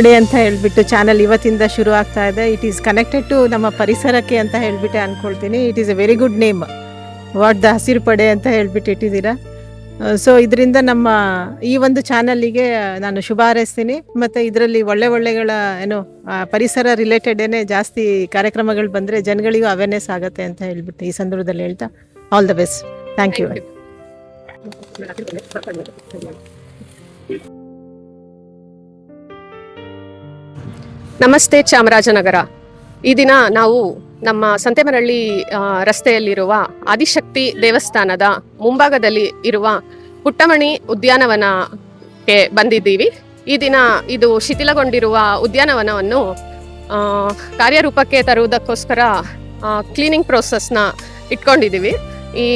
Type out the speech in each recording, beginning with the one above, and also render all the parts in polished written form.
Day ಅಂತ ಹೇಳ್ಬಿಟ್ಟು channel ಇವತ್ತಿಂದ ಶುರು ಆಗ್ತಾ ಇದೆ. ಇಟ್ ಈಸ್ ಕನೆಕ್ಟೆಡ್ ಟು ನಮ್ಮ ಪರಿಸರಕ್ಕೆ ಅಂತ ಹೇಳ್ಬಿಟ್ಟು ಅನ್ಕೊಳ್ತೀನಿ. It is a very good name, what the Hasiru Pade ಅಂತ ಹೇಳ್ಬಿಟ್ಟು ಇಟ್ಟಿದ್ದೀರಾ. ಸೊ ಇದರಿಂದ ನಮ್ಮ ಈ ಒಂದು ಚಾನಲ್ಲಿಗೆ ನಾನು ಶುಭ ಹಾರೈಸ್ತೀನಿ. ಮತ್ತು ಇದರಲ್ಲಿ ಒಳ್ಳೆಗಳ ಪರಿಸರ ರಿಲೇಟೆಡ್ ಜಾಸ್ತಿ ಕಾರ್ಯಕ್ರಮಗಳು ಬಂದರೆ ಜನಗಳಿಗೂ ಅವೇರ್ನೆಸ್ ಆಗುತ್ತೆ ಅಂತ ಹೇಳ್ಬಿಟ್ಟು ಈ ಸಂದರ್ಭದಲ್ಲಿ ಹೇಳ್ತಾ all the best. Thank you. ನಮಸ್ತೆ ಚಾಮರಾಜನಗರ. ಈ ದಿನ ನಾವು ನಮ್ಮ ಸಂತೆಮರಳ್ಳಿ ರಸ್ತೆಯಲ್ಲಿರುವ ಆದಿಶಕ್ತಿ ದೇವಸ್ಥಾನದ ಮುಂಭಾಗದಲ್ಲಿ ಇರುವ ಪುಟ್ಟಮಣಿ ಉದ್ಯಾನವನಕ್ಕೆ ಬಂದಿದ್ದೀವಿ. ಈ ದಿನ ಇದು ಶಿಥಿಲಗೊಂಡಿರುವ ಉದ್ಯಾನವನವನ್ನು ಕಾರ್ಯರೂಪಕ್ಕೆ ತರುವುದಕ್ಕೋಸ್ಕರ ಕ್ಲೀನಿಂಗ್ ಪ್ರೋಸೆಸ್ನ ಇಟ್ಕೊಂಡಿದ್ದೀವಿ. ಈ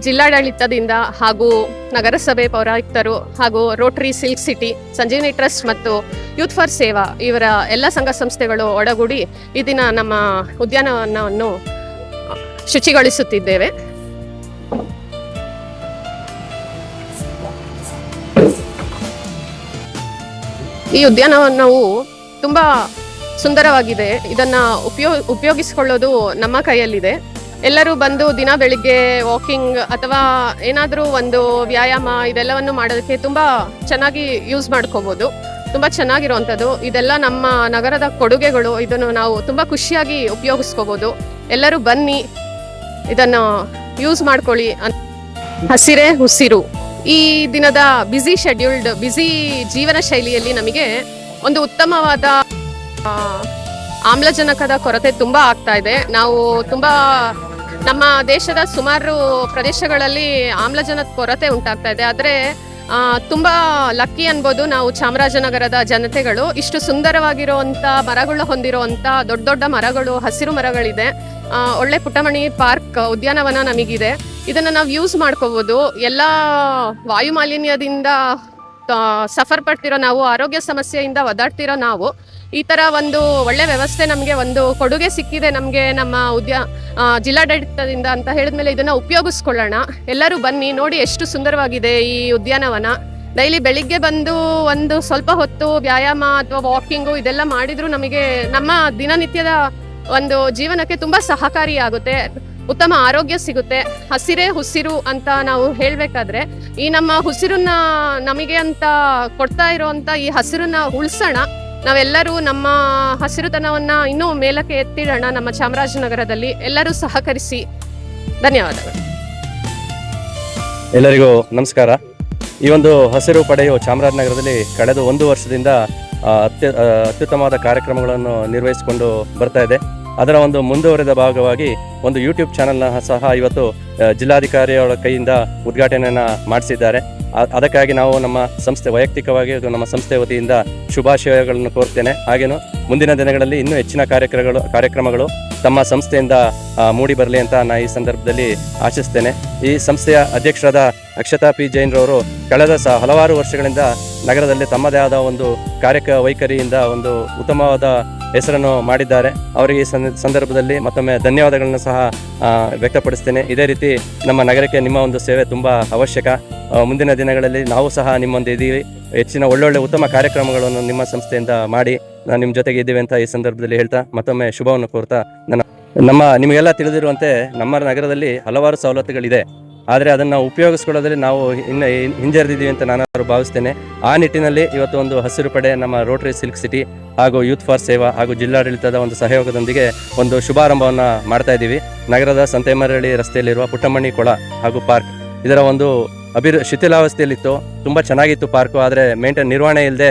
ಜಿಲ್ಲಾಡಳಿತದಿಂದ ಹಾಗೂ ನಗರಸಭೆ ಪೌರಾಯುಕ್ತರು ಹಾಗೂ ರೋಟರಿ ಸಿಲ್ಕ್ ಸಿಟಿ, ಸಂಜೀವಿನಿ ಟ್ರಸ್ಟ್ ಮತ್ತು ಯೂತ್ ಫಾರ್ ಸೇವಾ ಇವರ ಎಲ್ಲ ಸಂಘ ಸಂಸ್ಥೆಗಳು ಒಳಗೂಡಿ ಈ ದಿನ ನಮ್ಮ ಉದ್ಯಾನವನವನ್ನು ಶುಚಿಗೊಳಿಸುತ್ತಿದ್ದೇವೆ. ಈ ಉದ್ಯಾನವನವು ತುಂಬ ಸುಂದರವಾಗಿದೆ. ಇದನ್ನು ಉಪಯೋಗಿಸಿಕೊಳ್ಳೋದು ನಮ್ಮ ಕೈಯಲ್ಲಿದೆ. ಎಲ್ಲರೂ ಬಂದು ದಿನ ಬೆಳಿಗ್ಗೆ ವಾಕಿಂಗ್ ಅಥವಾ ಏನಾದರೂ ಒಂದು ವ್ಯಾಯಾಮ ಇದೆಲ್ಲವನ್ನು ಮಾಡೋದಕ್ಕೆ ತುಂಬ ಚೆನ್ನಾಗಿ ಯೂಸ್ ಮಾಡ್ಕೋಬೋದು. ತುಂಬ ಚೆನ್ನಾಗಿರುವಂಥದ್ದು. ಇದೆಲ್ಲ ನಮ್ಮ ನಗರದ ಕೊಡುಗೆಗಳು. ಇದನ್ನು ನಾವು ತುಂಬ ಖುಷಿಯಾಗಿ ಉಪಯೋಗಿಸ್ಕೋಬೋದು. ಎಲ್ಲರೂ ಬನ್ನಿ, ಇದನ್ನು ಯೂಸ್ ಮಾಡ್ಕೊಳ್ಳಿ. ಹಸಿರೇ ಉಸಿರು. ಈ ದಿನದ ಬ್ಯುಸಿ ಜೀವನ ಶೈಲಿಯಲ್ಲಿ ನಮಗೆ ಒಂದು ಉತ್ತಮವಾದ ಆಮ್ಲಜನಕದ ಕೊರತೆ ತುಂಬ ಆಗ್ತಾ ಇದೆ. ನಾವು ತುಂಬ ನಮ್ಮ ದೇಶದ ಸುಮಾರು ಪ್ರದೇಶಗಳಲ್ಲಿ ಆಮ್ಲಜನಕ ಕೊರತೆ ಉಂಟಾಗ್ತಾ ಇದೆ. ಆದರೆ ತುಂಬ ಲಕ್ಕಿ ಅನ್ಬೋದು ನಾವು ಚಾಮರಾಜನಗರದ ಜನತೆಗಳು. ಇಷ್ಟು ಸುಂದರವಾಗಿರುವಂಥ ಮರಗಳು ಹೊಂದಿರುವಂಥ ದೊಡ್ಡ ದೊಡ್ಡ ಮರಗಳು, ಹಸಿರು ಮರಗಳಿದೆ. ಒಳ್ಳೆ ಪುಟ್ಟಮಣಿ ಪಾರ್ಕ್ ಉದ್ಯಾನವನ ನಮಗಿದೆ. ಇದನ್ನು ನಾವು ಯೂಸ್ ಮಾಡ್ಕೋಬೋದು. ಎಲ್ಲ ವಾಯು ಮಾಲಿನ್ಯದಿಂದ ಸಫರ್ ಪಡ್ತಿರೋ ನಾವು, ಆರೋಗ್ಯ ಸಮಸ್ಯೆಯಿಂದ ಒದ್ದಾಡ್ತಿರೋ ನಾವು, ಈ ಥರ ಒಂದು ಒಳ್ಳೆ ವ್ಯವಸ್ಥೆ ನಮಗೆ ಒಂದು ಕೊಡುಗೆ ಸಿಕ್ಕಿದೆ ನಮಗೆ ನಮ್ಮ ಜಿಲ್ಲಾಡಳಿತದಿಂದ ಅಂತ ಹೇಳಿದ್ಮೇಲೆ ಇದನ್ನು ಉಪಯೋಗಿಸ್ಕೊಳ್ಳೋಣ. ಎಲ್ಲರೂ ಬನ್ನಿ, ನೋಡಿ ಎಷ್ಟು ಸುಂದರವಾಗಿದೆ ಈ ಉದ್ಯಾನವನ. ಡೈಲಿ ಬೆಳಿಗ್ಗೆ ಬಂದು ಒಂದು ಸ್ವಲ್ಪ ಹೊತ್ತು ವ್ಯಾಯಾಮ ಅಥವಾ ವಾಕಿಂಗು ಇದೆಲ್ಲ ಮಾಡಿದರೂ ನಮಗೆ ನಮ್ಮ ದಿನನಿತ್ಯದ ಒಂದು ಜೀವನಕ್ಕೆ ತುಂಬ ಸಹಕಾರಿಯಾಗುತ್ತೆ. ಉತ್ತಮ ಆರೋಗ್ಯ ಸಿಗುತ್ತೆ. ಹಸಿರೇ ಉಸಿರು ಅಂತ ನಾವು ಹೇಳಬೇಕಾದ್ರೆ ಈ ನಮ್ಮ ಉಸಿರನ್ನ ನಮಗೆ ಅಂತ ಕೊಡ್ತಾ ಇರೋವಂಥ ಈ ಹಸಿರನ್ನ ಉಳಿಸೋಣ. ನಾವೆಲ್ಲರೂ ನಮ್ಮ ಹಸಿರುತನವನ್ನು ಇನ್ನೂ ಮೇಲಕ್ಕೆ ಎತ್ತಿಡೋಣ. ನಮ್ಮ ಚಾಮರಾಜನಗರದಲ್ಲಿ ಎಲ್ಲರೂ ಸಹಕರಿಸಿ. ಧನ್ಯವಾದಗಳು. ಎಲ್ಲರಿಗೂ ನಮಸ್ಕಾರ. ಈ ಒಂದು ಹಸಿರು ಪಡೆಯು ಚಾಮರಾಜನಗರದಲ್ಲಿ ಕಳೆದ 1 ವರ್ಷದಿಂದ ಅತ್ಯುತ್ತಮವಾದ ಕಾರ್ಯಕ್ರಮಗಳನ್ನು ನಿರ್ವಹಿಸಿಕೊಂಡು ಬರ್ತಾ ಇದೆ. ಅದರ ಒಂದು ಮುಂದುವರೆದ ಭಾಗವಾಗಿ ಒಂದು ಯೂಟ್ಯೂಬ್ ಚಾನಲ್ನ ಸಹ ಇವತ್ತು ಜಿಲ್ಲಾಧಿಕಾರಿಯವರ ಕೈಯಿಂದ ಉದ್ಘಾಟನೆಯನ್ನು ಮಾಡಿಸಿದ್ದಾರೆ. ಅದಕ್ಕಾಗಿ ನಾವು ನಮ್ಮ ಸಂಸ್ಥೆ ವೈಯಕ್ತಿಕವಾಗಿ ನಮ್ಮ ಸಂಸ್ಥೆ ವತಿಯಿಂದ ಶುಭಾಶಯಗಳನ್ನು ಕೋರ್ತೇನೆ. ಹಾಗೇನು ಮುಂದಿನ ದಿನಗಳಲ್ಲಿ ಇನ್ನೂ ಹೆಚ್ಚಿನ ಕಾರ್ಯಕ್ರಮಗಳು ತಮ್ಮ ಸಂಸ್ಥೆಯಿಂದ ಮೂಡಿ ಬರಲಿ ಅಂತ ನಾನು ಈ ಸಂದರ್ಭದಲ್ಲಿ ಆಶಿಸ್ತೇನೆ. ಈ ಸಂಸ್ಥೆಯ ಅಧ್ಯಕ್ಷರಾದ ಅಕ್ಷತಾ ಪಿ ಜೈನ್ರವರು ಕಳೆದ ಹಲವಾರು ವರ್ಷಗಳಿಂದ ನಗರದಲ್ಲಿ ತಮ್ಮದೇ ಆದ ಒಂದು ಕಾರ್ಯವೈಖರಿಯಿಂದ ಒಂದು ಉತ್ತಮವಾದ ಹೆಸರನ್ನು ಮಾಡಿದ್ದಾರೆ. ಅವರಿಗೆ ಈ ಸಂದರ್ಭದಲ್ಲಿ ಮತ್ತೊಮ್ಮೆ ಧನ್ಯವಾದಗಳನ್ನು ಸಹ ವ್ಯಕ್ತಪಡಿಸ್ತೇನೆ. ಇದೇ ರೀತಿ ನಮ್ಮ ನಗರಕ್ಕೆ ನಿಮ್ಮ ಒಂದು ಸೇವೆ ತುಂಬ ಅವಶ್ಯಕ. ಮುಂದಿನ ದಿನಗಳಲ್ಲಿ ನಾವು ಸಹ ನಿಮ್ಮೊಂದು ಇದ್ದೀವಿ. ಹೆಚ್ಚಿನ ಒಳ್ಳೊಳ್ಳೆ ಉತ್ತಮ ಕಾರ್ಯಕ್ರಮಗಳನ್ನು ನಿಮ್ಮ ಸಂಸ್ಥೆಯಿಂದ ಮಾಡಿ ನಾನು ನಿಮ್ಮ ಜೊತೆಗೆ ಇದ್ದೀವಿ ಅಂತ ಈ ಸಂದರ್ಭದಲ್ಲಿ ಹೇಳ್ತಾ ಮತ್ತೊಮ್ಮೆ ಶುಭವನ್ನು ಕೋರ್ತಾ ನಿಮಗೆಲ್ಲ ತಿಳಿದಿರುವಂತೆ ನಮ್ಮ ನಗರದಲ್ಲಿ ಹಲವಾರು ಸವಲತ್ತುಗಳಿದೆ. ಆದರೆ ಅದನ್ನು ಉಪಯೋಗಿಸ್ಕೊಳ್ಳೋದ್ರಲ್ಲಿ ನಾವು ಇನ್ನು ಹಿಂಜರಿದಿದ್ದೀವಿ ಅಂತ ನಾನು ಭಾವಿಸ್ತೇನೆ. ಆ ನಿಟ್ಟಿನಲ್ಲಿ ಇವತ್ತು ಒಂದು ಹಸಿರು ಪಡೆ ನಮ್ಮ ರೋಟರಿ ಸಿಲ್ಕ್ ಸಿಟಿ ಹಾಗೂ ಯೂತ್ ಫಾರ್ ಸೇವಾ ಹಾಗೂ ಜಿಲ್ಲಾಡಳಿತದ ಒಂದು ಸಹಯೋಗದೊಂದಿಗೆ ಒಂದು ಶುಭಾರಂಭವನ್ನು ಮಾಡ್ತಾ ಇದ್ದೀವಿ. ನಗರದ ಸಂತೆಮರಳ್ಳಿ ರಸ್ತೆಯಲ್ಲಿರುವ ಪುಟ್ಟಮಣಿ ಕೊಳ ಹಾಗೂ ಪಾರ್ಕ್ ಇದರ ಒಂದು ಶಿಥಿಲಾವಸ್ಥೆಯಲ್ಲಿತ್ತು. ತುಂಬ ಚೆನ್ನಾಗಿತ್ತು ಪಾರ್ಕು, ಆದರೆ ನಿರ್ವಹಣೆ ಇಲ್ಲದೆ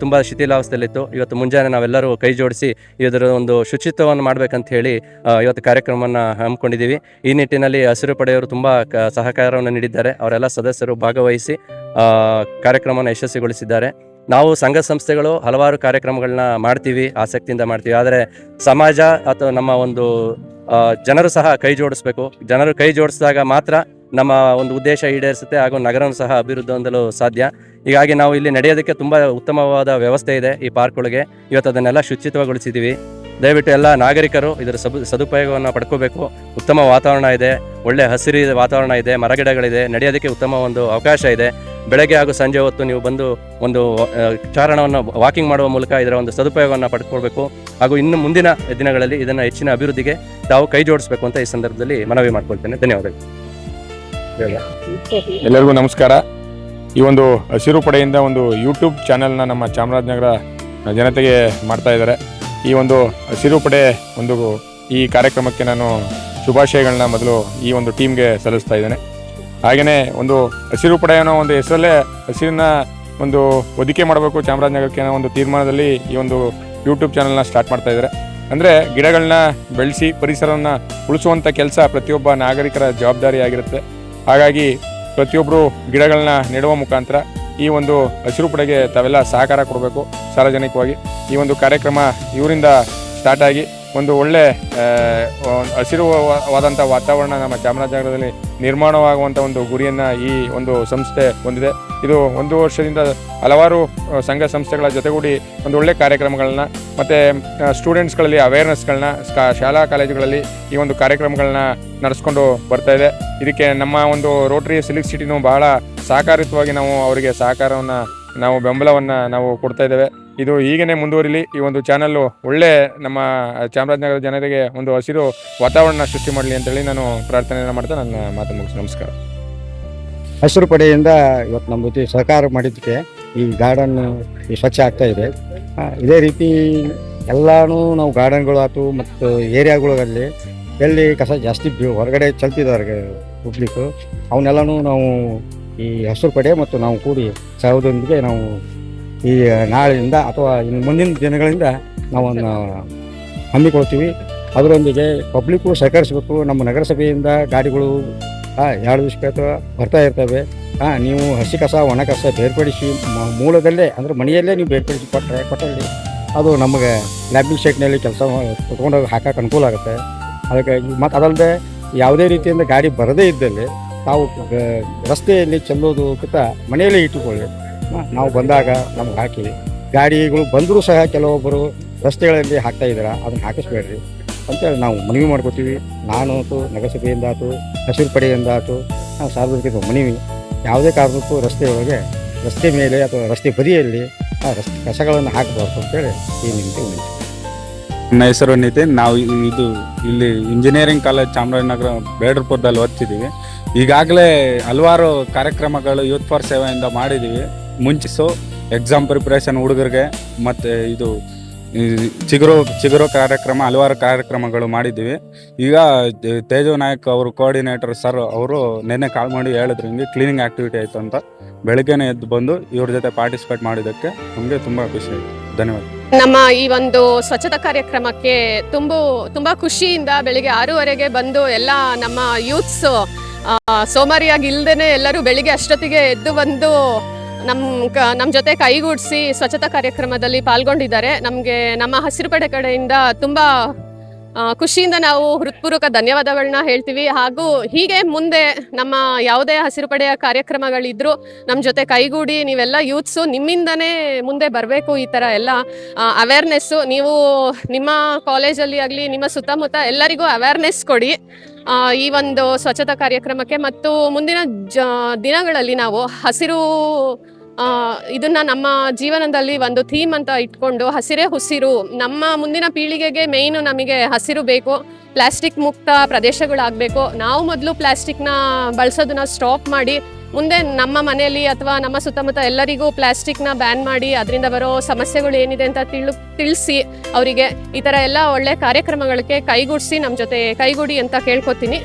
ತುಂಬ ಶಿಥಿಲಾವಸ್ಥೆಯಲ್ಲಿತ್ತು. ಇವತ್ತು ಮುಂಜಾನೆ ನಾವೆಲ್ಲರೂ ಕೈ ಜೋಡಿಸಿ ಇದರ ಒಂದು ಶುಚಿತ್ವವನ್ನು ಮಾಡಬೇಕಂತ ಹೇಳಿ ಇವತ್ತು ಕಾರ್ಯಕ್ರಮವನ್ನು ಹಮ್ಮಿಕೊಂಡಿದ್ದೀವಿ. ಈ ನಿಟ್ಟಿನಲ್ಲಿ ಹಸಿರು ಪಡೆಯವರು ತುಂಬ ಸಹಕಾರವನ್ನು ನೀಡಿದ್ದಾರೆ. ಅವರೆಲ್ಲ ಸದಸ್ಯರು ಭಾಗವಹಿಸಿ ಕಾರ್ಯಕ್ರಮವನ್ನು ಯಶಸ್ವಿಗೊಳಿಸಿದ್ದಾರೆ. ನಾವು ಸಂಘ ಸಂಸ್ಥೆಗಳು ಹಲವಾರು ಕಾರ್ಯಕ್ರಮಗಳನ್ನ ಮಾಡ್ತೀವಿ, ಆಸಕ್ತಿಯಿಂದ ಮಾಡ್ತೀವಿ. ಆದರೆ ಸಮಾಜ ಅಥವಾ ನಮ್ಮ ಒಂದು ಜನರು ಸಹ ಕೈ ಜೋಡಿಸ್ಬೇಕು. ಜನರು ಕೈ ಜೋಡಿಸಿದಾಗ ಮಾತ್ರ ನಮ್ಮ ಒಂದು ಉದ್ದೇಶ ಈಡೇರಿಸುತ್ತೆ ಹಾಗೂ ನಗರವನ್ನು ಸಹ ಅಭಿವೃದ್ಧಿ ಹೊಂದಲು ಸಾಧ್ಯ. ಹೀಗಾಗಿ ನಾವು ಇಲ್ಲಿ ನಡೆಯೋದಕ್ಕೆ ತುಂಬ ಉತ್ತಮವಾದ ವ್ಯವಸ್ಥೆ ಇದೆ ಈ ಪಾರ್ಕ್ ಒಳಗೆ. ಇವತ್ತು ಅದನ್ನೆಲ್ಲ ಶುಚಿತ್ವಗೊಳಿಸಿದ್ದೀವಿ. ದಯವಿಟ್ಟು ಎಲ್ಲ ನಾಗರಿಕರು ಇದರ ಸದುಪಯೋಗವನ್ನು ಪಡ್ಕೋಬೇಕು. ಉತ್ತಮ ವಾತಾವರಣ ಇದೆ, ಒಳ್ಳೆ ಹಸಿರು ವಾತಾವರಣ ಇದೆ, ಮರಗಿಡಗಳಿದೆ, ನಡೆಯೋದಕ್ಕೆ ಉತ್ತಮ ಒಂದು ಅವಕಾಶ ಇದೆ. ಬೆಳಗ್ಗೆ ಹಾಗೂ ಸಂಜೆ ಹೊತ್ತು ನೀವು ಬಂದು ಒಂದು ಚಾರಣವನ್ನು ವಾಕಿಂಗ್ ಮಾಡುವ ಮೂಲಕ ಇದರ ಒಂದು ಸದುಪಯೋಗವನ್ನು ಪಡೆದುಕೊಳ್ಬೇಕು ಹಾಗೂ ಇನ್ನು ಮುಂದಿನ ದಿನಗಳಲ್ಲಿ ಇದನ್ನು ಹೆಚ್ಚಿನ ಅಭಿವೃದ್ಧಿಗೆ ತಾವು ಕೈ ಜೋಡಿಸಬೇಕು ಅಂತ ಈ ಸಂದರ್ಭದಲ್ಲಿ ಮನವಿ ಮಾಡ್ಕೊಳ್ತೇನೆ. ಧನ್ಯವಾದಗಳು. ಎಲ್ಲರಿಗೂ ನಮಸ್ಕಾರ. ಈ ಒಂದು ಹಸಿರು ಪಡೆಯಿಂದ ಒಂದು ಯೂಟ್ಯೂಬ್ ಚಾನೆಲ್ನ ನಮ್ಮ ಚಾಮರಾಜನಗರ ಜನತೆಗೆ ಮಾಡ್ತಾ ಇದ್ದಾರೆ. ಈ ಒಂದು ಹಸಿರು ಪಡೆ ಒಂದು ಈ ಕಾರ್ಯಕ್ರಮಕ್ಕೆ ನಾನು ಶುಭಾಶಯಗಳನ್ನ ಮೊದಲು ಈ ಒಂದು ಟೀಮ್ಗೆ ಸಲ್ಲಿಸ್ತಾ ಇದ್ದೇನೆ. ಹಾಗೆಯೇ ಒಂದು ಹಸಿರು ಪಡೆ ಅನ್ನೋ ಒಂದು ಹೆಸರಲ್ಲೇ ಹಸಿರನ್ನ ಒಂದು ಒದಿಕೆ ಮಾಡಬೇಕು ಚಾಮರಾಜನಗರಕ್ಕೆ ಅನ್ನೋ ಒಂದು ತೀರ್ಮಾನದಲ್ಲಿ ಈ ಒಂದು ಯೂಟ್ಯೂಬ್ ಚಾನಲ್ನ ಸ್ಟಾರ್ಟ್ ಮಾಡ್ತಾ ಇದ್ದಾರೆ. ಅಂದರೆ ಗಿಡಗಳನ್ನ ಬೆಳೆಸಿ ಪರಿಸರವನ್ನು ಉಳಿಸುವಂಥ ಕೆಲಸ ಪ್ರತಿಯೊಬ್ಬ ನಾಗರಿಕರ ಜವಾಬ್ದಾರಿ ಆಗಿರುತ್ತೆ. ಹಾಗಾಗಿ ಪ್ರತಿಯೊಬ್ಬರು ಗಿಡಗಳನ್ನ ನೆಡುವ ಮುಖಾಂತರ ಈ ಒಂದು ಹಸಿರು ಪಡೆಗೆ ತಾವೆಲ್ಲ ಸಹಕಾರ ಕೊಡಬೇಕು. ಸಾರ್ವಜನಿಕವಾಗಿ ಈ ಒಂದು ಕಾರ್ಯಕ್ರಮ ಇವರಿಂದ ಸ್ಟಾರ್ಟ್ ಆಗಿ ಒಂದು ಒಳ್ಳೆ ಹಸಿರುವಾದಂಥ ವಾತಾವರಣ ನಮ್ಮ ಚಾಮರಾಜನಗರದಲ್ಲಿ ನಿರ್ಮಾಣವಾಗುವಂಥ ಒಂದು ಗುರಿಯನ್ನು ಈ ಒಂದು ಸಂಸ್ಥೆ ಹೊಂದಿದೆ. ಇದು ಒಂದು ವರ್ಷದಿಂದ ಹಲವಾರು ಸಂಘ ಸಂಸ್ಥೆಗಳ ಜೊತೆಗೂಡಿ ಒಂದು ಒಳ್ಳೆ ಕಾರ್ಯಕ್ರಮಗಳನ್ನ ಮತ್ತು ಸ್ಟೂಡೆಂಟ್ಸ್ಗಳಲ್ಲಿ ಅವೇರ್ನೆಸ್ಗಳನ್ನ ಶಾಲಾ ಕಾಲೇಜುಗಳಲ್ಲಿ ಈ ಒಂದು ಕಾರ್ಯಕ್ರಮಗಳನ್ನ ನಡೆಸ್ಕೊಂಡು ಬರ್ತಾ ಇದೆ. ಇದಕ್ಕೆ ನಮ್ಮ ಒಂದು ರೋಟರಿ ಸಿಲ್ಕ್ ಸಿಟಿನೂ ಬಹಳ ಸಹಕಾರಿತವಾಗಿ ನಾವು ಅವರಿಗೆ ಸಹಕಾರವನ್ನು ನಾವು ಬೆಂಬಲವನ್ನು ನಾವು ಕೊಡ್ತಾ ಇದ್ದೇವೆ. ಇದು ಹೀಗೇ ಮುಂದುವರಿಲಿ. ಈ ಒಂದು ಚಾನಲ್ಲು ಒಳ್ಳೆ ನಮ್ಮ ಚಾಮರಾಜನಗರ ಜನರಿಗೆ ಒಂದು ಹಸಿರು ವಾತಾವರಣ ಸೃಷ್ಟಿ ಮಾಡಲಿ ಅಂತೇಳಿ ನಾನು ಪ್ರಾರ್ಥನೆಯನ್ನು ಮಾಡ್ತಾ ನನ್ನ ಮಾತು ಮುಗಿಸಿ ನಮಸ್ಕಾರ. ಹಸಿರು ಪಡೆಯಿಂದ ಇವತ್ತು ನಮ್ಮ ಜೊತೆ ಸಹಕಾರ ಮಾಡಿದ್ದಕ್ಕೆ ಈ ಗಾರ್ಡನ್ ಸ್ವಚ್ಛ ಆಗ್ತಾ ಇದೆ. ಇದೇ ರೀತಿ ಎಲ್ಲನೂ ನಾವು ಗಾರ್ಡನ್ಗಳು ಆಯ್ತು ಮತ್ತು ಏರಿಯಾಗಳಲ್ಲಿ ಎಲ್ಲಿ ಕಸ ಜಾಸ್ತಿ ಹೊರಗಡೆ ಚಲ್ತಿದ್ದಾರೆ ಪಬ್ಲಿಕ್ಕು, ಅವನ್ನೆಲ್ಲನೂ ನಾವು ಈ ಹಸಿರು ಪಡೆ ಮತ್ತು ನಾವು ಕೂಡಿ ಸಹದೊಂದಿಗೆ ನಾವು ಈ ನಾಳೆಯಿಂದ ಅಥವಾ ಇನ್ನು ಮುಂದಿನ ದಿನಗಳಿಂದ ನಾವು ಹಮ್ಮಿಕೊಳ್ತೀವಿ. ಅದರೊಂದಿಗೆ ಪಬ್ಲಿಕ್ಕು ಸಹಕರಿಸಬೇಕು. ನಮ್ಮ ನಗರಸಭೆಯಿಂದ ಗಾಡಿಗಳು 2 ದಿವಸಕ್ಕೆ ಬರ್ತಾ ಇರ್ತವೆ. ನೀವು ಹಸಿ ಕಸ ಒಣ ಕಸ ಬೇರ್ಪಡಿಸಿ ಮೂಲದಲ್ಲೇ ಅಂದರೆ ಮನೆಯಲ್ಲೇ ನೀವು ಬೇರ್ಪಡಿಸಿ ಕೊಟ್ಟಲ್ಲಿ ಅದು ನಮಗೆ ಲ್ಯಾಬಿಂಗ್ ಶೇಟ್ನಲ್ಲಿ ಕೆಲಸ ತೊಗೊಂಡೋಗಿ ಹಾಕೋಕೆ ಅನುಕೂಲ ಆಗುತ್ತೆ. ಅದಕ್ಕೆ ಮತ್ತು ಅದಲ್ಲದೆ ಯಾವುದೇ ರೀತಿಯಿಂದ ಗಾಡಿ ಬರದೇ ಇದ್ದಲ್ಲಿ ತಾವು ರಸ್ತೆಯಲ್ಲಿ ಚೆಲ್ಲೋದಕ್ಕಿಂತ ಮನೆಯಲ್ಲೇ ಇಟ್ಟುಕೊಳ್ಳಿ. ನಾವು ಬಂದಾಗ ನಮ್ಗೆ ಹಾಕಿ, ಗಾಡಿಗಳು ಬಂದರೂ ಸಹ ಕೆಲವೊಬ್ಬರು ರಸ್ತೆಗಳಲ್ಲಿ ಹಾಕ್ತಾ ಇದ್ದೀರಾ, ಅದನ್ನು ಹಾಕಿಸ್ಬೇಡ್ರಿ ಅಂತೇಳಿ ನಾವು ಮನವಿ ಮಾಡ್ಕೋತೀವಿ. ನಾನು ಆಯ್ತು, ನಗರಸಭೆಯಿಂದ ಆಯ್ತು, ಹಸಿರು ಪಡೆಯಿಂದ ಆಯ್ತು, ಸಾರ್ವಜನಿಕ ಮನವಿ, ಯಾವುದೇ ಕಾರಣಕ್ಕೂ ರಸ್ತೆ ಮೇಲೆ ಅಥವಾ ರಸ್ತೆ ಬದಿಯಲ್ಲಿ ರಸ್ತೆ ಕಸಗಳನ್ನು ಹಾಕಬಾರ್ದು ಅಂತೇಳಿ ಈ ನಿಮಿಷ. ನನ್ನ ಹೆಸರು ನಿತಿನ್. ನಾವು ಇಲ್ಲಿ ಇಂಜಿನಿಯರಿಂಗ್ ಕಾಲೇಜ್ ಚಾಮರಾಜನಗರ ಬೇಡರ್ಪುರದಲ್ಲಿ ಓದ್ತಿದ್ದೀವಿ. ಈಗಾಗಲೇ ಹಲವಾರು ಕಾರ್ಯಕ್ರಮಗಳು ಯೂತ್ ಫಾರ್ ಸೇವೆಯಿಂದ ಮಾಡಿದ್ದೀವಿ. ಮುಂಚಿಸು ಎಕ್ಸಾಮ್ ಪ್ರಿಪ್ರೇಷನ್ ಹುಡುಗರಿಗೆ ಮತ್ತು ಇದು ಚಿಗುರು ಕಾರ್ಯಕ್ರಮ, ಹಲವಾರು ಕಾರ್ಯಕ್ರಮಗಳು ಮಾಡಿದ್ದೀವಿ. ಈಗ ತೇಜು ನಾಯಕ್ ಅವರು ಕೋಆರ್ಡಿನೇಟರ್ ಸರ್ ಅವರು ನೆನ್ನೆ ಕಾಲ್ ಮಾಡಿ ಹೇಳಿದ್ರು ಹಿಂಗೆ ಕ್ಲೀನಿಂಗ್ ಆ್ಯಕ್ಟಿವಿಟಿ ಆಯಿತು ಅಂತ. ಬೆಳಗ್ಗೆನೇ ಎದ್ದು ಬಂದು ಇವ್ರ ಜೊತೆ ಪಾರ್ಟಿಸಿಪೇಟ್ ಮಾಡಿದ್ದಕ್ಕೆ ನಮಗೆ ತುಂಬ ಖುಷಿ ಆಯಿತು. ಧನ್ಯವಾದ. ನಮ್ಮ ಈ ಒಂದು ಸ್ವಚ್ಛತಾ ಕಾರ್ಯಕ್ರಮಕ್ಕೆ ತುಂಬಾ ಖುಷಿಯಿಂದ ಬೆಳಿಗ್ಗೆ 6:30ಗೆ ಬಂದು ಎಲ್ಲ ನಮ್ಮ ಯೂತ್ಸ್ ಸೋಮಾರಿಯಾಗಿ ಇಲ್ದೇನೆ ಎಲ್ಲರೂ ಬೆಳಿಗ್ಗೆ ಅಷ್ಟೊತ್ತಿಗೆ ಎದ್ದು ಬಂದು ನಮ್ಮ ಜೊತೆ ಕೈಗೂಡಿಸಿ ಸ್ವಚ್ಛತಾ ಕಾರ್ಯಕ್ರಮದಲ್ಲಿ ಪಾಲ್ಗೊಂಡಿದ್ದಾರೆ. ನಮಗೆ ನಮ್ಮ ಹಸಿರು ಪಡೆ ಕಡೆಯಿಂದ ತುಂಬಾ ಖುಷಿಯಿಂದ ನಾವು ಹೃತ್ಪೂರ್ವಕ ಧನ್ಯವಾದಗಳನ್ನ ಹೇಳ್ತೀವಿ. ಹಾಗೂ ಹೀಗೆ ಮುಂದೆ ನಮ್ಮ ಯಾವುದೇ ಹಸಿರು ಪಡೆಯ ಕಾರ್ಯಕ್ರಮಗಳಿದ್ರು ನಮ್ಮ ಜೊತೆ ಕೈಗೂಡಿ ನೀವೆಲ್ಲ ಯೂತ್ಸು ನಿಮ್ಮಿಂದನೇ ಮುಂದೆ ಬರಬೇಕು. ಈ ಥರ ಎಲ್ಲ ಅವೇರ್ನೆಸ್ಸು ನೀವು ನಿಮ್ಮ ಕಾಲೇಜಲ್ಲಿ ಆಗಲಿ ನಿಮ್ಮ ಸುತ್ತಮುತ್ತ ಎಲ್ಲರಿಗೂ ಅವೇರ್ನೆಸ್ ಕೊಡಿ ಈ ಒಂದು ಸ್ವಚ್ಛತಾ ಕಾರ್ಯಕ್ರಮಕ್ಕೆ. ಮತ್ತು ಮುಂದಿನ ದಿನಗಳಲ್ಲಿ ನಾವು ಹಸಿರು ಇದನ್ನ ನಮ್ಮ ಜೀವನದಲ್ಲಿ ಒಂದು ಥೀಮ್ ಅಂತ ಇಟ್ಕೊಂಡು ಹಸಿರೇ ಉಸಿರು, ನಮ್ಮ ಮುಂದಿನ ಪೀಳಿಗೆಗೆ ಮೇಯ್ನು ನಮಗೆ ಹಸಿರು ಬೇಕು, ಪ್ಲಾಸ್ಟಿಕ್ ಮುಕ್ತ ಪ್ರದೇಶಗಳಾಗಬೇಕು. ನಾವು ಮೊದಲು ಪ್ಲಾಸ್ಟಿಕ್ನ ಬಳಸೋದನ್ನ ಸ್ಟಾಪ್ ಮಾಡಿ ಮುಂದೆ ನಮ್ಮ ಮನೆಯಲ್ಲಿ ಅಥವಾ ನಮ್ಮ ಸುತ್ತಮುತ್ತ ಎಲ್ಲರಿಗೂ ಪ್ಲಾಸ್ಟಿಕ್ನ ಬ್ಯಾನ್ ಮಾಡಿ ಅದರಿಂದ ಬರೋ ಸಮಸ್ಯೆಗಳು ಏನಿದೆ ಅಂತ ತಿಳಿಸಿ ಅವರಿಗೆ ಈ ಥರ ಎಲ್ಲ ಒಳ್ಳೆ ಕಾರ್ಯಕ್ರಮಗಳಿಗೆ ಕೈಗೂಡಿಸಿ ನಮ್ಮ ಜೊತೆ ಕೈಗೂಡಿ ಅಂತ ಕೇಳ್ಕೊತೀನಿ.